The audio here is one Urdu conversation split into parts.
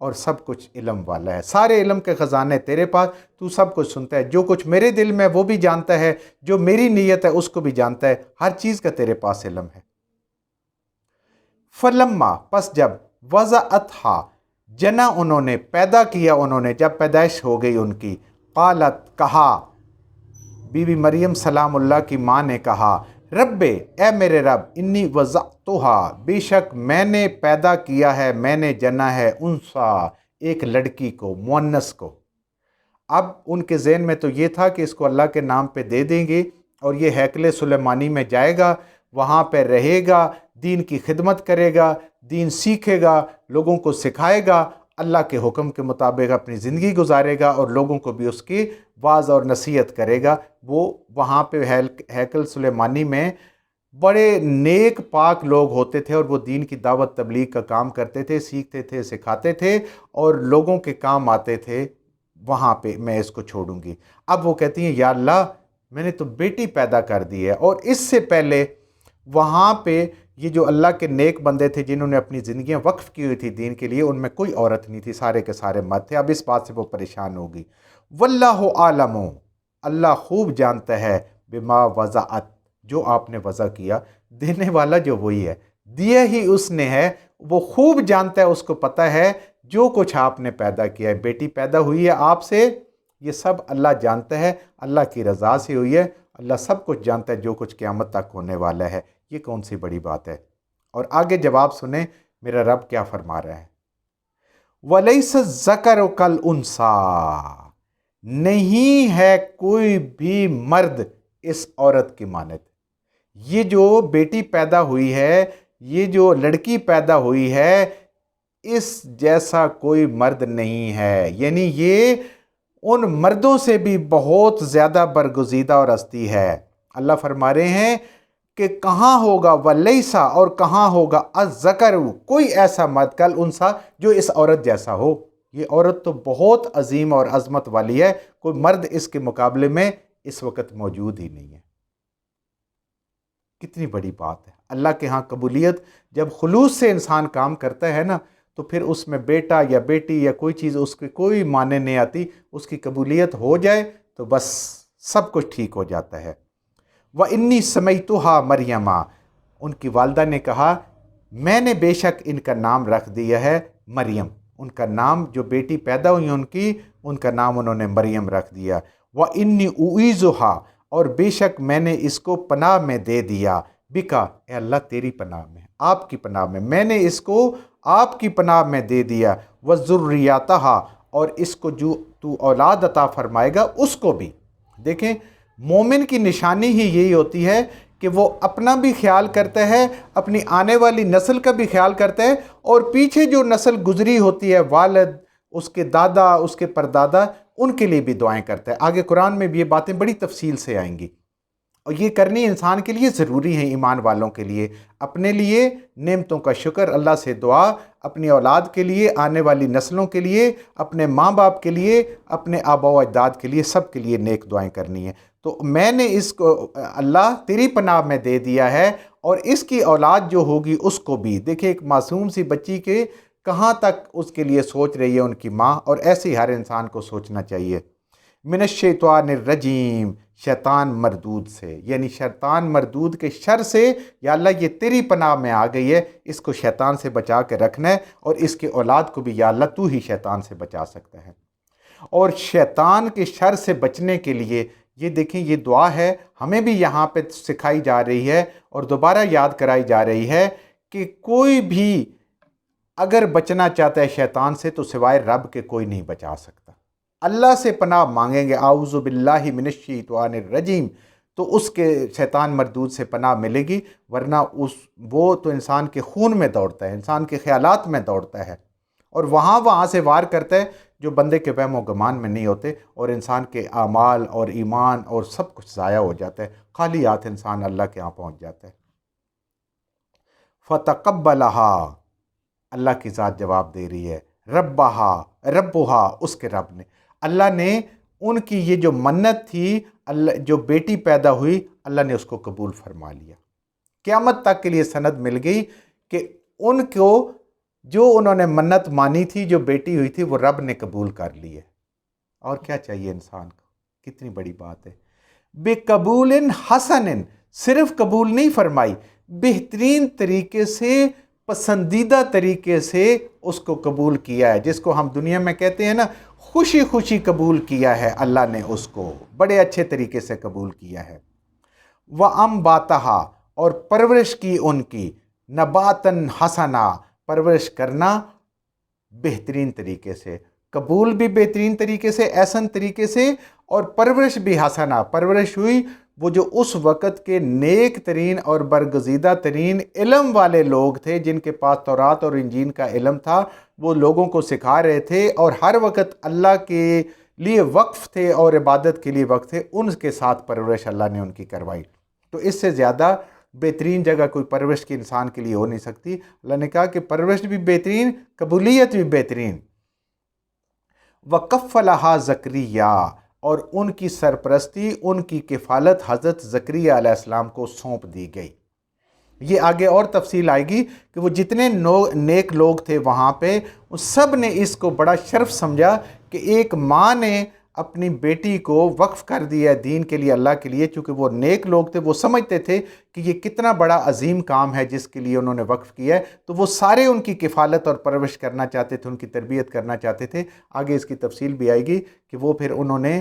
اور سب کچھ علم والا ہے، سارے علم کے خزانے تیرے پاس، تو سب کچھ سنتا ہے، جو کچھ میرے دل میں وہ بھی جانتا ہے، جو میری نیت ہے اس کو بھی جانتا ہے، ہر چیز کا تیرے پاس علم ہے۔ فلما پس جب وضعتھا جنا انہوں نے، پیدا کیا انہوں نے، جب پیدائش ہو گئی ان کی، قالت کہا، بی بی مریم سلام اللہ کی ماں نے کہا، رب اے میرے رب، انی وضعتھا بے شک میں نے پیدا کیا ہے، میں نے جنا ہے، انسا ایک لڑکی کو، مؤنث کو۔ اب ان کے ذہن میں تو یہ تھا کہ اس کو اللہ کے نام پہ دے دیں گے اور یہ ہیکل سلیمانی میں جائے گا، وہاں پہ رہے گا، دین کی خدمت کرے گا، دین سیکھے گا، لوگوں کو سکھائے گا، اللہ کے حکم کے مطابق اپنی زندگی گزارے گا اور لوگوں کو بھی اس کی واعظ اور نصیحت کرے گا۔ وہ وہاں پہ ہیکل سلیمانی میں بڑے نیک پاک لوگ ہوتے تھے اور وہ دین کی دعوت تبلیغ کا کام کرتے تھے، سیکھتے تھے، سکھاتے تھے اور لوگوں کے کام آتے تھے۔ وہاں پہ میں اس کو چھوڑوں گی۔ اب وہ کہتی ہیں یا اللہ میں نے تو بیٹی پیدا کر دی ہے، اور اس سے پہلے وہاں پہ یہ جو اللہ کے نیک بندے تھے جنہوں نے اپنی زندگیاں وقف کی ہوئی تھی دین کے لیے، ان میں کوئی عورت نہیں تھی، سارے کے سارے مرد تھے۔ اب اس بات سے وہ پریشان ہوگی۔ واللہ عالم، اللہ خوب جانتا ہے، بما وضعت جو آپ نے وضع کیا، دینے والا جو وہی ہے، دیا ہی اس نے ہے، وہ خوب جانتا ہے، اس کو پتہ ہے جو کچھ آپ نے پیدا کیا ہے، بیٹی پیدا ہوئی ہے آپ سے، یہ سب اللہ جانتا ہے، اللہ کی رضا سے ہوئی ہے، اللہ سب کچھ جانتا ہے جو کچھ قیامت تک ہونے والا ہے۔ یہ کون سی بڑی بات ہے؟ اور آگے جواب سنیں میرا رب کیا فرما رہا ہے۔ وَلَيْسَ الذَّكَرُ كَالْأُنثَىٰ، نہیں ہے کوئی بھی مرد اس عورت کی مانند۔ یہ جو بیٹی پیدا ہوئی ہے، یہ جو لڑکی پیدا ہوئی ہے، اس جیسا کوئی مرد نہیں ہے، یعنی یہ ان مردوں سے بھی بہت زیادہ برگزیدہ اور ہستی ہے۔ اللہ فرما رہے ہیں کہ کہاں ہوگا ولیسا، اور کہاں ہوگا الذکر، کوئی ایسا مرد کالانثیٰ جو اس عورت جیسا ہو۔ یہ عورت تو بہت عظیم اور عظمت والی ہے، کوئی مرد اس کے مقابلے میں اس وقت موجود ہی نہیں ہے۔ کتنی بڑی بات ہے۔ اللہ کے ہاں قبولیت جب خلوص سے انسان کام کرتا ہے نا، تو پھر اس میں بیٹا یا بیٹی یا کوئی چیز اس کی کوئی معنی نہیں آتی، اس کی قبولیت ہو جائے تو بس سب کچھ ٹھیک ہو جاتا ہے۔ وَإِنِّي سَمَيْتُهَا مَرْيَمَا، ان کی والدہ نے کہا میں نے بے شک ان کا نام رکھ دیا ہے مریم، ان کا نام جو بیٹی پیدا ہوئی ان کی، ان کا نام انہوں نے مریم رکھ دیا۔ وَإِنِّي أُعِيذُهَا، اور بے شک میں نے اس کو پناہ میں دے دیا، بکا اے اللہ تیری پناہ میں، آپ کی پناہ میں نے اس کو آپ کی پناہ میں دے دیا، وَذُرِّيَّتَهَا، اور اس کو جو تو اولاد عطا فرمائے گا اس کو بھی۔ دیکھیں مومن کی نشانی ہی یہی ہوتی ہے کہ وہ اپنا بھی خیال کرتا ہے، اپنی آنے والی نسل کا بھی خیال کرتا ہے، اور پیچھے جو نسل گزری ہوتی ہے، والد، اس کے دادا، اس کے پردادا، ان کے لیے بھی دعائیں کرتا ہے۔ آگے قرآن میں بھی یہ باتیں بڑی تفصیل سے آئیں گی، اور یہ کرنی انسان کے لیے ضروری ہے، ایمان والوں کے لیے، اپنے لیے نعمتوں کا شکر، اللہ سے دعا، اپنی اولاد کے لیے، آنے والی نسلوں کے لیے، اپنے ماں باپ کے لیے، اپنے آبا و اجداد کے لیے، سب کے لیے نیک دعائیں کرنی ہیں۔ تو میں نے اس کو اللہ تیری پناہ میں دے دیا ہے، اور اس کی اولاد جو ہوگی اس کو بھی۔ دیکھیں ایک معصوم سی بچی کے کہاں تک اس کے لیے سوچ رہی ہے ان کی ماں، اور ایسے ہی ہر انسان کو سوچنا چاہیے۔ من الشیطان الرجیم، شیطان مردود سے، یعنی شیطان مردود کے شر سے، یا اللہ یہ تیری پناہ میں آ گئی ہے، اس کو شیطان سے بچا کے رکھنا ہے، اور اس کے اولاد کو بھی یا اللہ تو ہی شیطان سے بچا سکتا ہے۔ اور شیطان کے شر سے بچنے کے لیے یہ دیکھیں یہ دعا ہے، ہمیں بھی یہاں پہ سکھائی جا رہی ہے اور دوبارہ یاد کرائی جا رہی ہے کہ کوئی بھی اگر بچنا چاہتا ہے شیطان سے تو سوائے رب کے کوئی نہیں بچا سکتا۔ اللہ سے پناہ مانگیں گے، اعوذ باللہ من الشیطان الرجیم، تو اس کے شیطان مردود سے پناہ ملے گی، ورنہ وہ تو انسان کے خون میں دوڑتا ہے، انسان کے خیالات میں دوڑتا ہے، اور وہاں سے وار کرتا ہے جو بندے کے وہم و گمان میں نہیں ہوتے، اور انسان کے اعمال اور ایمان اور سب کچھ ضائع ہو جاتا ہے، خالی ہاتھ انسان اللہ کے ہاں پہنچ جاتا ہے۔ فَتَقَبَّلَهَا، اللہ کی ذات جواب دے رہی ہے، ربها، اس کے رب نے، اللہ نے ان کی یہ جو منت تھی، جو بیٹی پیدا ہوئی، اللہ نے اس کو قبول فرما لیا۔ قیامت تک کے لیے سند مل گئی کہ ان کو جو انہوں نے منت مانی تھی، جو بیٹی ہوئی تھی، وہ رب نے قبول کر لی ہے۔ اور کیا چاہیے انسان کو؟ کتنی بڑی بات ہے۔ بے قبول حسن، صرف قبول نہیں فرمائی، بہترین طریقے سے، پسندیدہ طریقے سے اس کو قبول کیا ہے، جس کو ہم دنیا میں کہتے ہیں نا، خوشی خوشی قبول کیا ہے اللہ نے، اس کو بڑے اچھے طریقے سے قبول کیا ہے۔ وَأَنبَتَہا، اور پرورش کی ان کی، نباتن حسنا، پرورش کرنا بہترین طریقے سے، قبول بھی بہترین طریقے سے، احسن طریقے سے، اور پرورش بھی حسنا، پرورش ہوئی وہ جو اس وقت کے نیک ترین اور برگزیدہ ترین علم والے لوگ تھے، جن کے پاس تورات اور انجیل کا علم تھا، وہ لوگوں کو سکھا رہے تھے اور ہر وقت اللہ کے لیے وقف تھے اور عبادت کے لیے وقف تھے، ان کے ساتھ پرورش اللہ نے ان کی کروائی۔ تو اس سے زیادہ بہترین جگہ کوئی پرورش کی انسان کے لیے ہو نہیں سکتی۔ اللہ نے کہا کہ پرورش بھی بہترین، قبولیت بھی بہترین۔ وَكَفَّلَهَا زَكَرِيَّا، اور ان کی سرپرستی، ان کی کفالت حضرت زکریا علیہ السلام کو سونپ دی گئی۔ یہ آگے اور تفصیل آئے گی کہ وہ جتنے نیک لوگ تھے وہاں پہ، ان سب نے اس کو بڑا شرف سمجھا کہ ایک ماں نے اپنی بیٹی کو وقف کر دیا دین کے لیے، اللہ کے لیے، چونکہ وہ نیک لوگ تھے، وہ سمجھتے تھے کہ یہ کتنا بڑا عظیم کام ہے جس کے لیے انہوں نے وقف کیا ہے، تو وہ سارے ان کی کفالت اور پرورش کرنا چاہتے تھے، ان کی تربیت کرنا چاہتے تھے۔ آگے اس کی تفصیل بھی آئے گی کہ وہ پھر انہوں نے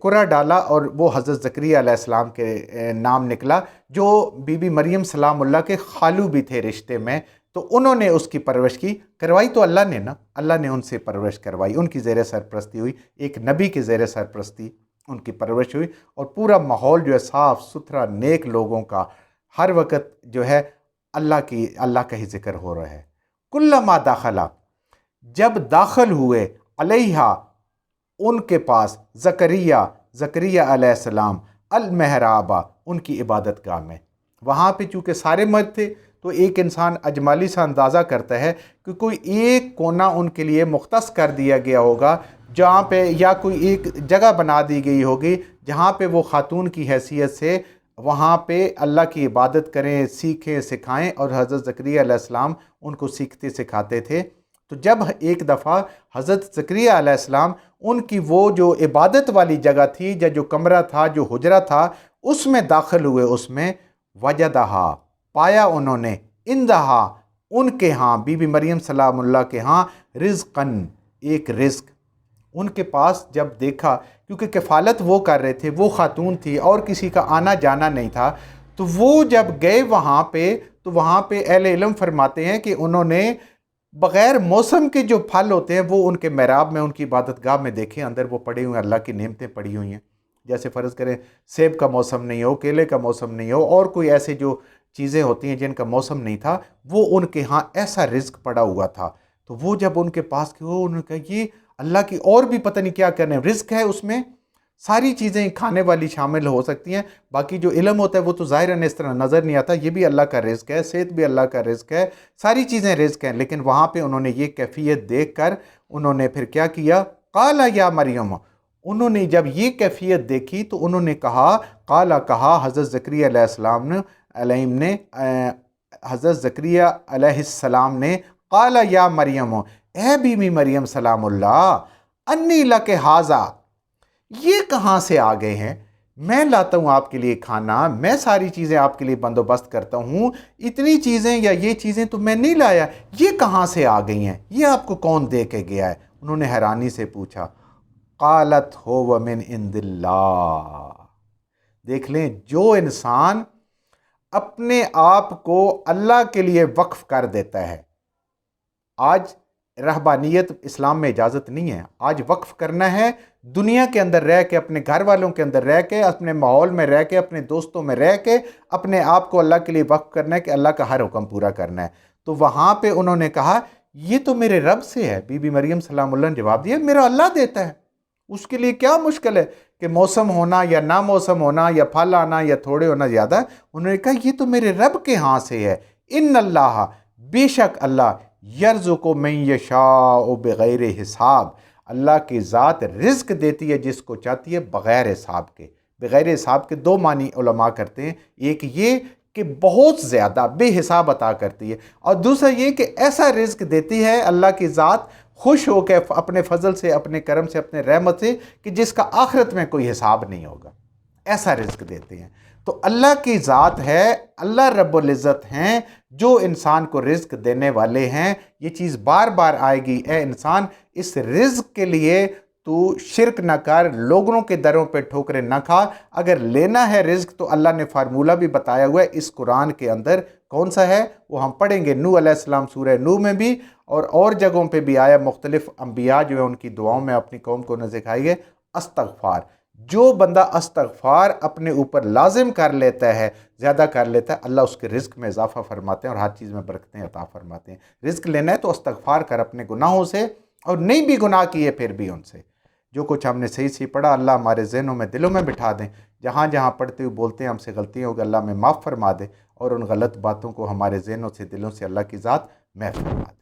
قرعہ ڈالا اور وہ حضرت زکریا علیہ السلام کے نام نکلا، جو بی بی مریم سلام اللہ کے خالو بھی تھے رشتے میں، تو انہوں نے اس کی پرورش کی، کروائی تو اللہ نے نا، اللہ نے ان سے پرورش کروائی، ان کی زیر سرپرستی ہوئی، ایک نبی کے زیر سرپرستی ان کی پرورش ہوئی، اور پورا ماحول جو ہے صاف ستھرا نیک لوگوں کا، ہر وقت جو ہے اللہ کا ہی ذکر ہو رہا ہے۔ کلما داخلہ، جب داخل ہوئے، علیہا، ان کے پاس، زکریا علیہ السلام، المحرابہ، ان کی عبادت گاہ میں، وہاں پہ چونکہ سارے مرد تھے تو ایک انسان اجمالی سا اندازہ کرتا ہے کہ کوئی ایک کونا ان کے لیے مختص کر دیا گیا ہوگا، جہاں پہ یا کوئی ایک جگہ بنا دی گئی ہوگی جہاں پہ وہ خاتون کی حیثیت سے وہاں پہ اللہ کی عبادت کریں، سیکھیں، سکھائیں، اور حضرت زکریا علیہ السلام ان کو سیکھتے سکھاتے تھے۔ تو جب ایک دفعہ حضرت زکریا علیہ السلام ان کی وہ جو عبادت والی جگہ تھی، یا جو کمرہ تھا، جو حجرہ تھا، اس میں داخل ہوئے، اس میں وجدہا، پایا انہوں نے، اندہا، ان کے ہاں، بی بی مریم سلام اللہ کے ہاں، رزقاً، ایک رزق ان کے پاس جب دیکھا، کیونکہ کفالت وہ کر رہے تھے، وہ خاتون تھی اور کسی کا آنا جانا نہیں تھا، تو وہ جب گئے وہاں پہ، تو وہاں پہ اہل علم فرماتے ہیں کہ انہوں نے بغیر موسم کے جو پھل ہوتے ہیں وہ ان کے محراب میں، ان کی عبادت گاہ میں دیکھیں، اندر وہ پڑے ہوئے ہیں، اللہ کی نعمتیں پڑی ہوئی ہیں، جیسے فرض کریں سیب کا موسم نہیں ہو، کیلے کا موسم نہیں ہو، اور کوئی ایسے جو چیزیں ہوتی ہیں جن کا موسم نہیں تھا، وہ ان کے ہاں ایسا رزق پڑا ہوا تھا۔ تو وہ جب ان کے پاس گئے، انہوں نے کہا یہ اللہ کی اور بھی پتہ نہیں کیا کرنے، رزق ہے اس میں، ساری چیزیں کھانے والی شامل ہو سکتی ہیں، باقی جو علم ہوتا ہے وہ تو ظاہراً اس طرح نظر نہیں آتا، یہ بھی اللہ کا رزق ہے، صحت بھی اللہ کا رزق ہے، ساری چیزیں رزق ہیں، لیکن وہاں پہ انہوں نے یہ کیفیت دیکھ کر انہوں نے پھر کیا کیا، قال یا مریم، انہوں نے جب یہ کیفیت دیکھی تو انہوں نے کہا، قال، کہا حضرت زکریا علیہ السلام نے حضرت زکریا علیہ السلام نے، قال یا مریم، اے بی بی مریم سلام اللہ، انی لک ھذا، یہ کہاں سے آ گئے ہیں؟ میں لاتا ہوں آپ کے لیے کھانا، میں ساری چیزیں آپ کے لیے بندوبست کرتا ہوں، اتنی چیزیں یا یہ چیزیں تو میں نہیں لایا، یہ کہاں سے آ گئی ہیں؟ یہ آپ کو کون دے کے گیا ہے؟ انہوں نے حیرانی سے پوچھا۔ قالت هو من عند اللہ، دیکھ لیں، جو انسان اپنے آپ کو اللہ کے لیے وقف کر دیتا ہے، آج رہبانیت اسلام میں اجازت نہیں ہے، آج وقف کرنا ہے دنیا کے اندر رہ کے، اپنے گھر والوں کے اندر رہ کے، اپنے ماحول میں رہ کے، اپنے دوستوں میں رہ کے، اپنے آپ کو اللہ کے لیے وقف کرنا ہے کہ اللہ کا ہر حکم پورا کرنا ہے۔ تو وہاں پہ انہوں نے کہا یہ تو میرے رب سے ہے، بی بی مریم سلام اللہ نے جواب دیا میرا اللہ دیتا ہے، اس کے لیے کیا مشکل ہے کہ موسم ہونا یا نہ موسم ہونا، یا پھل آنا یا تھوڑے ہونا زیادہ۔ انہوں نے کہا یہ تو میرے رب کے ہاں سے ہے، ان اللہ، بے شک اللہ، یرزق من یشاء بغیر حساب، اللہ کی ذات رزق دیتی ہے جس کو چاہتی ہے بغیر حساب کے۔ بغیر حساب کے دو معنی علماء کرتے ہیں، ایک یہ کہ بہت زیادہ بے حساب عطا کرتی ہے، اور دوسرا یہ کہ ایسا رزق دیتی ہے اللہ کی ذات خوش ہو کے اپنے فضل سے، اپنے کرم سے، اپنے رحمت سے، کہ جس کا آخرت میں کوئی حساب نہیں ہوگا، ایسا رزق دیتے ہیں۔ تو اللہ کی ذات ہے، اللہ رب العزت ہیں جو انسان کو رزق دینے والے ہیں۔ یہ چیز بار بار آئے گی، اے انسان اس رزق کے لیے تو شرک نہ کر، لوگوں کے دروں پہ ٹھوکریں نہ کھا۔ اگر لینا ہے رزق تو اللہ نے فارمولہ بھی بتایا ہوا ہے اس قرآن کے اندر، کون سا ہے وہ ہم پڑھیں گے۔ نوح علیہ السلام سورہ نوح میں بھی اور جگہوں پہ بھی آیا، مختلف انبیاء جو ہیں ان کی دعاؤں میں اپنی قوم کو سکھائی ہے استغفار۔ جو بندہ استغفار اپنے اوپر لازم کر لیتا ہے، زیادہ کر لیتا ہے، اللہ اس کے رزق میں اضافہ فرماتے ہیں اور ہر چیز میں برکتیں عطا فرماتے ہیں۔ رزق لینا ہے تو استغفار کر اپنے گناہوں سے، اور نہیں بھی گناہ کیے پھر بھی ان سے۔ جو کچھ ہم نے صحیح پڑھا اللہ ہمارے ذہنوں میں، دلوں میں بٹھا دیں۔ جہاں جہاں پڑھتے ہوئے بولتے ہیں ہم سے غلطیاں ہو گئی، اللہ میں معاف فرما دے، اور ان غلط باتوں کو ہمارے ذہنوں سے، دلوں سے اللہ کی ذات محفوظ فرما دے۔